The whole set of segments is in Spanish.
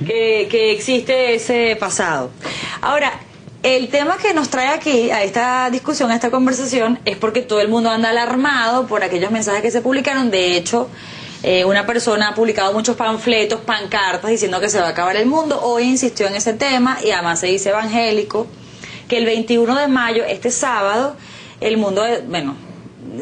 que existe ese pasado. Ahora, el tema que nos trae aquí a esta discusión, a esta conversación, es porque todo el mundo anda alarmado por aquellos mensajes que se publicaron. De hecho, una persona ha publicado muchos panfletos, pancartas, diciendo que se va a acabar el mundo. Hoy insistió en ese tema y además se dice evangélico, que el 21 de mayo, este sábado, el mundo,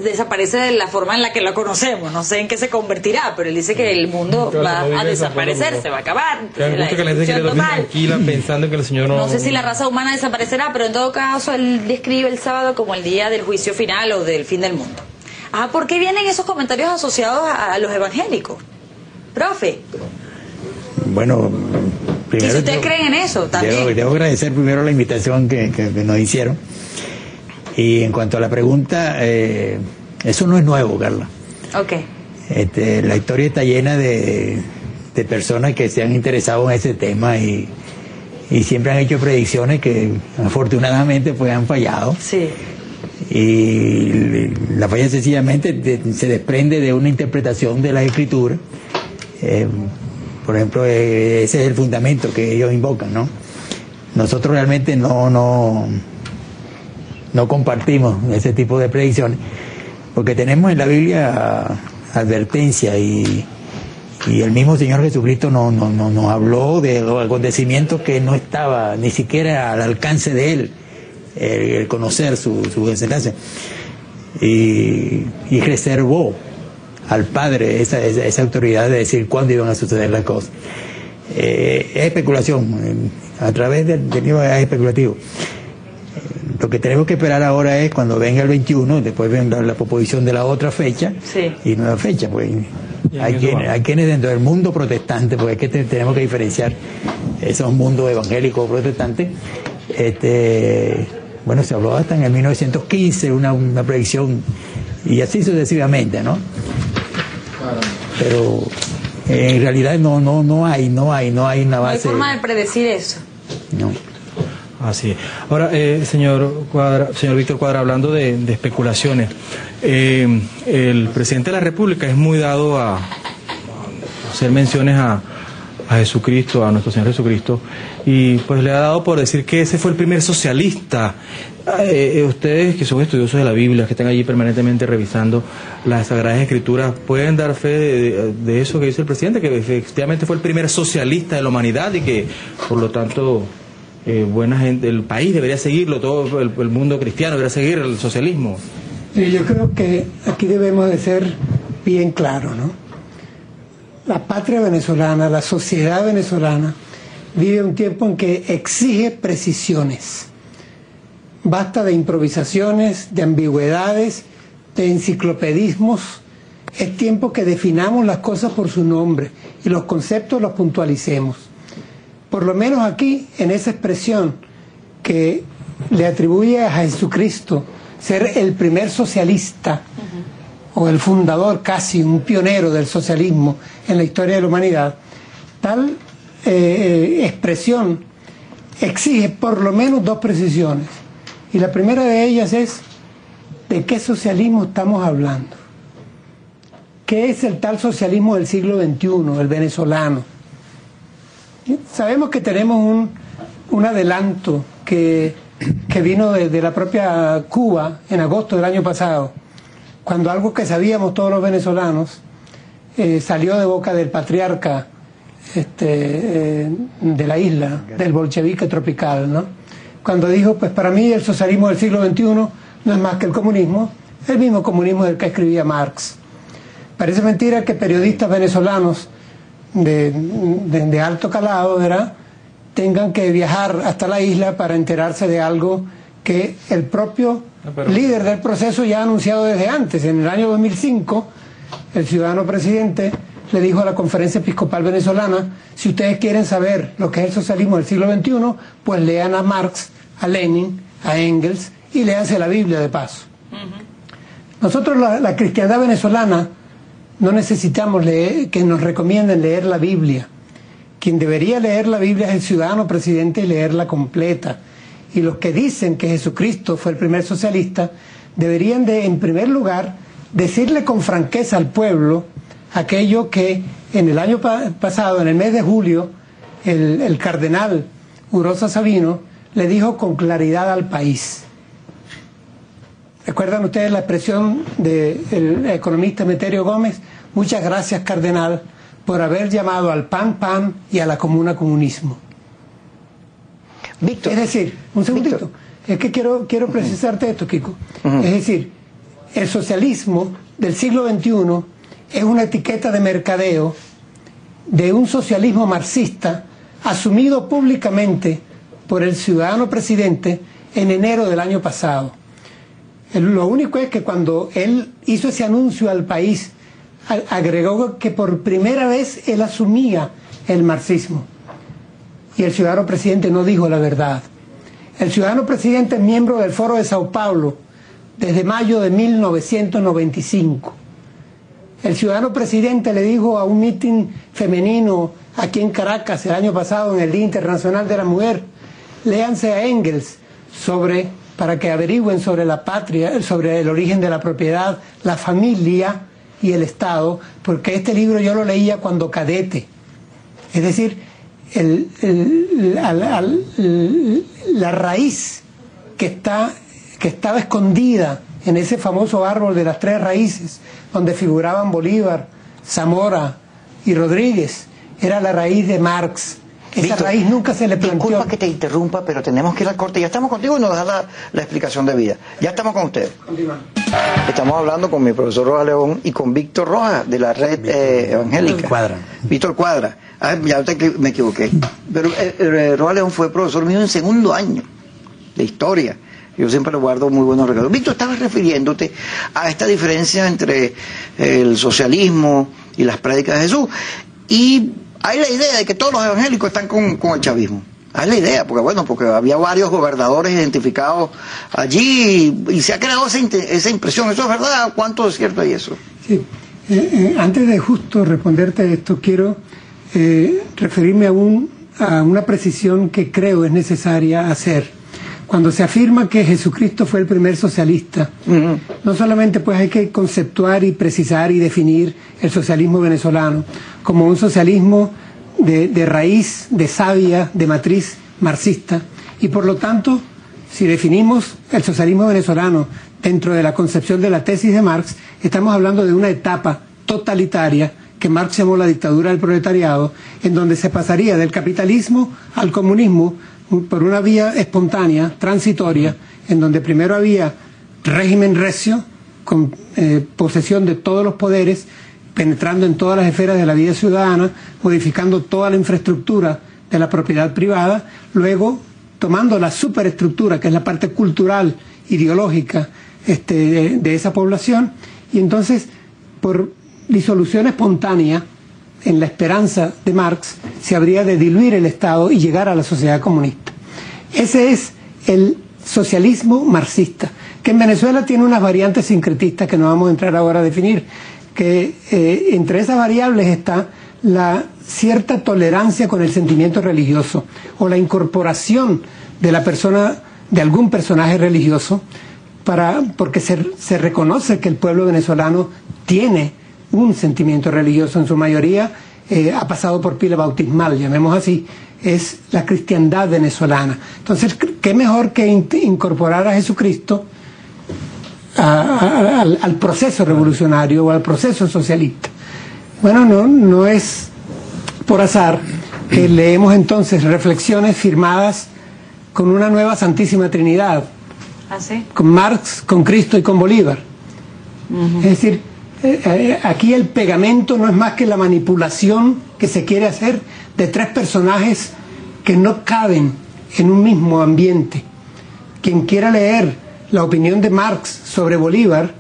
desaparece de la forma en la que lo conocemos. No sé en qué se convertirá, pero él dice que el mundo va a desaparecer, se va a acabar. Que la gente quiere dormir tranquila pensando que el Señor no sé si la raza humana desaparecerá, pero en todo caso él describe el sábado como el día del juicio final o del fin del mundo. ¿Por qué vienen esos comentarios asociados a los evangélicos? Profe. Bueno, primero, ¿y si ustedes creen en eso también? Debo agradecer primero la invitación que nos hicieron. Y en cuanto a la pregunta, eso no es nuevo, Carla. Okay. La historia está llena de personas que se han interesado en ese tema y siempre han hecho predicciones que afortunadamente pues han fallado. Sí. Y la falla sencillamente se desprende de una interpretación de la escritura. Por ejemplo, ese es el fundamento que ellos invocan, ¿no? Nosotros realmente no compartimos ese tipo de predicciones, porque tenemos en la Biblia advertencia y el mismo Señor Jesucristo nos habló de los acontecimientos que no estaba ni siquiera al alcance de Él, el conocer su desenlace, y reservó al Padre esa autoridad de decir cuándo iban a suceder las cosas. Es especulación, a través del nivel especulativo. Lo que tenemos que esperar ahora es cuando venga el 21, después venga la proposición de la otra fecha, sí, y nueva fecha. Pues hay quienes dentro del mundo protestante, porque es que tenemos que diferenciar esos mundos evangélicos protestantes. Bueno, se habló hasta en el 1915, una predicción, y así sucesivamente, ¿no? Pero en realidad no hay una base. No hay forma de predecir eso. No. Así es. Ahora, señor Víctor Cuadra, hablando de especulaciones, el presidente de la República es muy dado a hacer menciones a Jesucristo, a nuestro Señor Jesucristo, y pues le ha dado por decir que ese fue el primer socialista. Ustedes que son estudiosos de la Biblia, que están allí permanentemente revisando las Sagradas Escrituras, ¿pueden dar fe de eso que dice el presidente, que efectivamente fue el primer socialista de la humanidad y que por lo tanto buena gente, el país debería seguirlo, todo el mundo cristiano debería seguir el socialismo? Sí, yo creo que aquí debemos de ser bien claros, ¿no? La patria venezolana, la sociedad venezolana vive un tiempo en que exige precisiones. Basta de improvisaciones, de ambigüedades, de enciclopedismos. Es tiempo que definamos las cosas por su nombre y los conceptos los puntualicemos. Por lo menos aquí, en esa expresión que le atribuye a Jesucristo ser el primer socialista, o el fundador, casi un pionero del socialismo en la historia de la humanidad, tal expresión exige por lo menos dos precisiones. Y la primera de ellas es: ¿de qué socialismo estamos hablando? ¿Qué es el tal socialismo del siglo XXI, el venezolano? Sabemos que tenemos un adelanto que vino de la propia Cuba en agosto del año pasado, cuando algo que sabíamos todos los venezolanos salió de boca del patriarca de la isla, del bolchevique tropical, ¿no? Cuando dijo, pues para mí el socialismo del siglo XXI no es más que el mismo comunismo del que escribía Marx. Parece mentira que periodistas venezolanos de alto calado, ¿verdad?, tengan que viajar hasta la isla para enterarse de algo que el propio líder del proceso ya ha anunciado desde antes. En el año 2005, el ciudadano presidente le dijo a la Conferencia Episcopal Venezolana: si ustedes quieren saber lo que es el socialismo del siglo XXI, pues lean a Marx, a Lenin, a Engels y léanse la Biblia de paso. Nosotros, la cristiandad venezolana, no necesitamos que nos recomienden leer la Biblia. Quien debería leer la Biblia es el ciudadano presidente y leerla completa. Y los que dicen que Jesucristo fue el primer socialista deberían de, en primer lugar, decirle con franqueza al pueblo aquello que en el año pasado, en el mes de julio, el cardenal Urosa Sabino le dijo con claridad al país. ¿Recuerdan ustedes la expresión del economista Meterio Gómez? Muchas gracias, cardenal, por haber llamado al pan pan y a la comuna comunismo. Víctor. Es decir, un segundito, Víctor. es que quiero precisarte esto, Kiko. Es decir, el socialismo del siglo XXI es una etiqueta de mercadeo de un socialismo marxista asumido públicamente por el ciudadano presidente en enero del año pasado. Lo único es que cuando él hizo ese anuncio al país, agregó que por primera vez él asumía el marxismo. Y el ciudadano presidente no dijo la verdad. El ciudadano presidente es miembro del Foro de Sao Paulo desde mayo de 1995. El ciudadano presidente le dijo a un mitin femenino aquí en Caracas el año pasado, en el Día Internacional de la Mujer, léanse a Engels para que averigüen sobre la patria, sobre el origen de la propiedad, la familia y el Estado, porque este libro yo lo leía cuando cadete. Es decir, la raíz que estaba escondida en ese famoso árbol de las tres raíces, donde figuraban Bolívar, Zamora y Rodríguez, era la raíz de Marx. Esa Víctor, raíz nunca se le planteó. Disculpa que te interrumpa, pero tenemos que ir al corte. Ya estamos contigo y nos das la explicación de vida. Ya estamos con usted. Continuamos. Estamos hablando con mi profesor Rojas León y con Víctor Rojas de la red evangélica. Cuadra. Víctor Cuadra. Ah, ya me equivoqué. Pero Rojas León fue profesor mío en segundo año de historia. Yo siempre le guardo muy buenos recuerdos. Víctor, estabas refiriéndote a esta diferencia entre el socialismo y las prédicas de Jesús. Y hay la idea de que todos los evangélicos están con el chavismo. Hay la idea, porque había varios gobernadores identificados allí y se ha creado esa impresión. ¿Eso es verdad? ¿Cuánto es cierto hay eso? Sí. Antes de justo responderte esto, quiero referirme a una precisión que creo es necesaria hacer. Cuando se afirma que Jesucristo fue el primer socialista, no solamente pues hay que conceptuar y precisar y definir el socialismo venezolano como un socialismo de raíz, de savia, de matriz marxista, y por lo tanto, si definimos el socialismo venezolano dentro de la concepción de la tesis de Marx, estamos hablando de una etapa totalitaria que Marx llamó la dictadura del proletariado, en donde se pasaría del capitalismo al comunismo por una vía espontánea, transitoria, en donde primero había régimen recio, con posesión de todos los poderes, penetrando en todas las esferas de la vida ciudadana, modificando toda la infraestructura de la propiedad privada, luego tomando la superestructura, que es la parte cultural, ideológica de esa población, y entonces, por disolución espontánea, en la esperanza de Marx, se habría de diluir el Estado y llegar a la sociedad comunista. Ese es el socialismo marxista, que en Venezuela tiene unas variantes sincretistas que no vamos a entrar ahora a definir, que entre esas variables está la cierta tolerancia con el sentimiento religioso, o la incorporación de la persona, de algún personaje religioso, porque se reconoce que el pueblo venezolano tiene un sentimiento religioso, en su mayoría ha pasado por pila bautismal, llamemos así, es la cristiandad venezolana. Entonces, ¿qué mejor que incorporar a Jesucristo al proceso revolucionario o al proceso socialista? Bueno, no es por azar que leemos entonces reflexiones firmadas con una nueva Santísima Trinidad, ¿Ah, sí? con Marx, con Cristo y con Bolívar. Es decir, aquí el pegamento no es más que la manipulación que se quiere hacer de tres personajes que no caben en un mismo ambiente. Quien quiera leer la opinión de Marx sobre Bolívar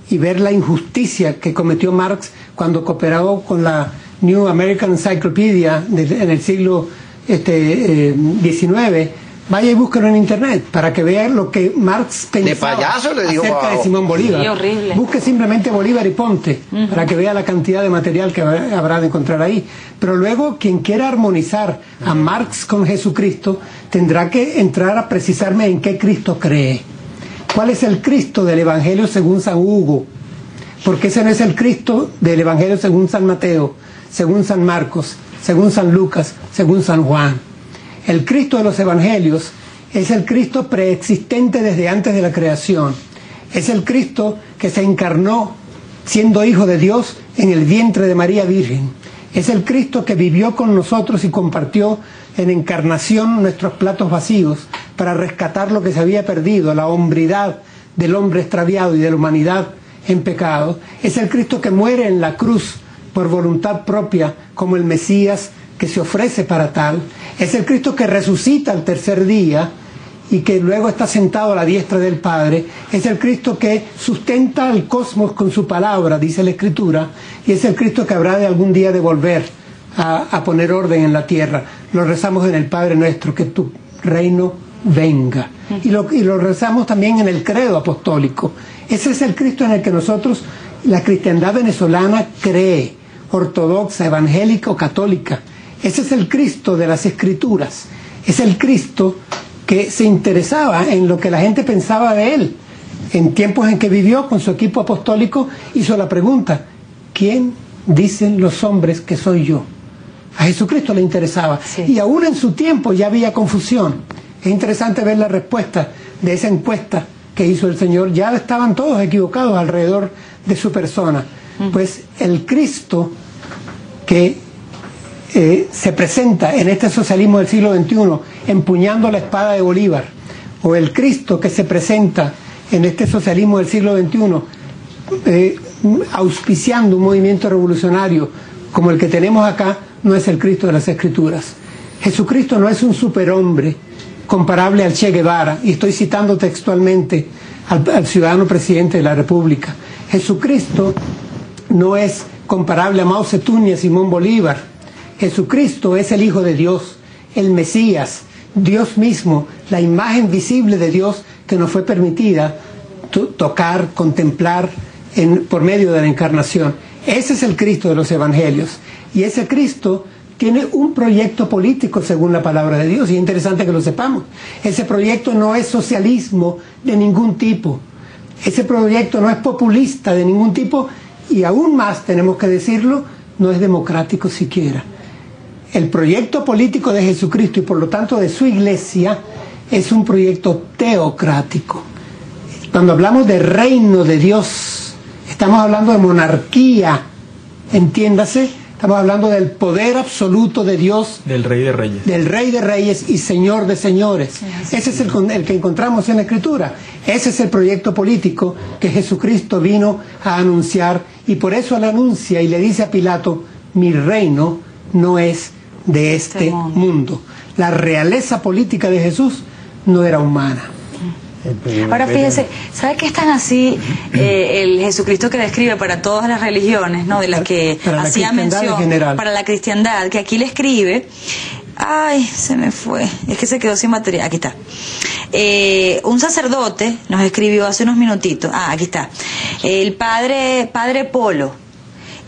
y ver la injusticia que cometió Marx cuando cooperó con la New American Encyclopedia en el siglo XIX, vaya y búsquelo en internet para que vea lo que Marx pensaba de payaso, le digo, acerca de Simón Bolívar. Sí, horrible. Busque simplemente Bolívar y Ponte para que vea la cantidad de material que habrá de encontrar ahí. Pero luego, quien quiera armonizar a Marx con Jesucristo tendrá que entrar a precisarme en qué Cristo cree. ¿Cuál es el Cristo del Evangelio según San Hugo? Porque ese no es el Cristo del Evangelio según San Mateo, según San Marcos, según San Lucas, según San Juan. El Cristo de los Evangelios es el Cristo preexistente desde antes de la creación. Es el Cristo que se encarnó siendo hijo de Dios en el vientre de María Virgen. Es el Cristo que vivió con nosotros y compartió en encarnación nuestros platos vacíos para rescatar lo que se había perdido, la hombridad del hombre extraviado y de la humanidad en pecado. Es el Cristo que muere en la cruz por voluntad propia como el Mesías que se ofrece para tal. Es el Cristo que resucita al tercer día y que luego está sentado a la diestra del Padre. Es el Cristo que sustenta al cosmos con su palabra, dice la Escritura, y es el Cristo que habrá de algún día de volver a poner orden en la tierra. Lo rezamos en el Padre Nuestro, que tu reino venga. Y lo rezamos también en el credo apostólico. Ese es el Cristo en el que nosotros, la cristiandad venezolana, cree, ortodoxa, evangélica o católica. Ese es el Cristo de las Escrituras. Es el Cristo que se interesaba en lo que la gente pensaba de él. En tiempos en que vivió con su equipo apostólico, hizo la pregunta: ¿quién dicen los hombres que soy yo? A Jesucristo le interesaba. Sí. Y aún en su tiempo ya había confusión. Es interesante ver la respuesta de esa encuesta que hizo el Señor. Ya estaban todos equivocados alrededor de su persona. Pues el Cristo que se presenta en este socialismo del siglo XXI empuñando la espada de Bolívar, o el Cristo que se presenta en este socialismo del siglo XXI auspiciando un movimiento revolucionario como el que tenemos acá, no es el Cristo de las Escrituras. Jesucristo no es un superhombre comparable al Che Guevara, y estoy citando textualmente al ciudadano presidente de la República. Jesucristo no es comparable a Mao Zedong ni a Simón Bolívar. Jesucristo es el Hijo de Dios, el Mesías, Dios mismo, la imagen visible de Dios que nos fue permitida tocar, contemplar por medio de la encarnación. Ese es el Cristo de los Evangelios, y ese Cristo tiene un proyecto político según la palabra de Dios, y es interesante que lo sepamos. Ese proyecto no es socialismo de ningún tipo, ese proyecto no es populista de ningún tipo, y aún más, tenemos que decirlo, no es democrático siquiera. El proyecto político de Jesucristo y por lo tanto de su iglesia es un proyecto teocrático. Cuando hablamos de reino de Dios, estamos hablando de monarquía, entiéndase, estamos hablando del poder absoluto de Dios. Del Rey de Reyes. Del Rey de Reyes y Señor de Señores. Ese es el que encontramos en la Escritura. Ese es el proyecto político que Jesucristo vino a anunciar, y por eso él anuncia y le dice a Pilato: mi reino no es de este mundo. La realeza política de Jesús no era humana. Ahora fíjese, ¿sabe qué es tan así el Jesucristo que describe para todas las religiones, ¿no? De las que hacía mención, para la cristiandad, que aquí le escribe, ay, se me fue, es que se quedó sin material, aquí está. Un sacerdote nos escribió hace unos minutitos, aquí está, el padre Polo,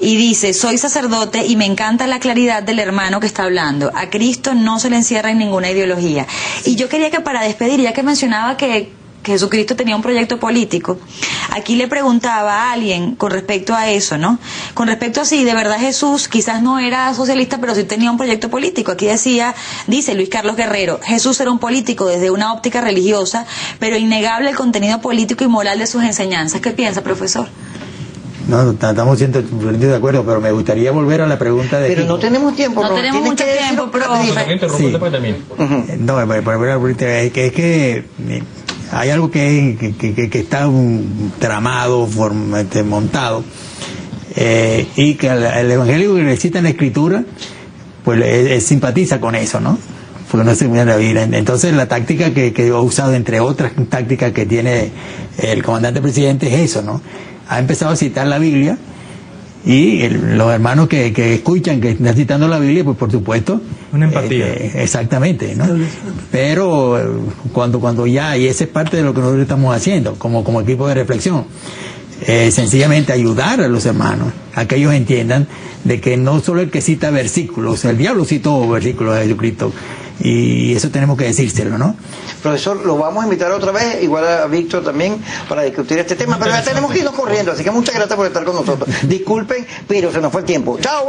y dice: soy sacerdote y me encanta la claridad del hermano que está hablando. A Cristo no se le encierra en ninguna ideología. Y yo quería que, para despedir, ya que mencionaba que Jesucristo tenía un proyecto político, aquí le preguntaba a alguien con respecto a eso, ¿no? Con respecto a si de verdad Jesús quizás no era socialista, pero sí tenía un proyecto político. Aquí dice Luis Carlos Guerrero: Jesús era un político desde una óptica religiosa, pero innegable el contenido político y moral de sus enseñanzas. ¿Qué piensa, profesor? No, estamos siendo de acuerdo, pero me gustaría volver a la pregunta de... Pero no tenemos tiempo. No tenemos mucho tiempo, pero... Sí. No, es que hay algo que está tramado, montado, y que el evangélico que necesita en la Escritura, pues simpatiza con eso, ¿no? Porque no se puede la vida. Entonces la táctica que he usado, entre otras tácticas que tiene el comandante presidente, es eso, ¿no? Ha empezado a citar la Biblia, y los hermanos que escuchan que están citando la Biblia, pues por supuesto, una empatía, exactamente, ¿no? Pero cuando ya, y esa es parte de lo que nosotros estamos haciendo como equipo de reflexión, sencillamente ayudar a los hermanos a que ellos entiendan de que no solo el que cita versículos, el diablo citó versículos de Jesucristo, y eso tenemos que decírselo, ¿no? Profesor, lo vamos a invitar otra vez, igual a Víctor también, para discutir este tema, pero ya tenemos que irnos corriendo, así que muchas gracias por estar con nosotros. Disculpen, pero se nos fue el tiempo. Chao.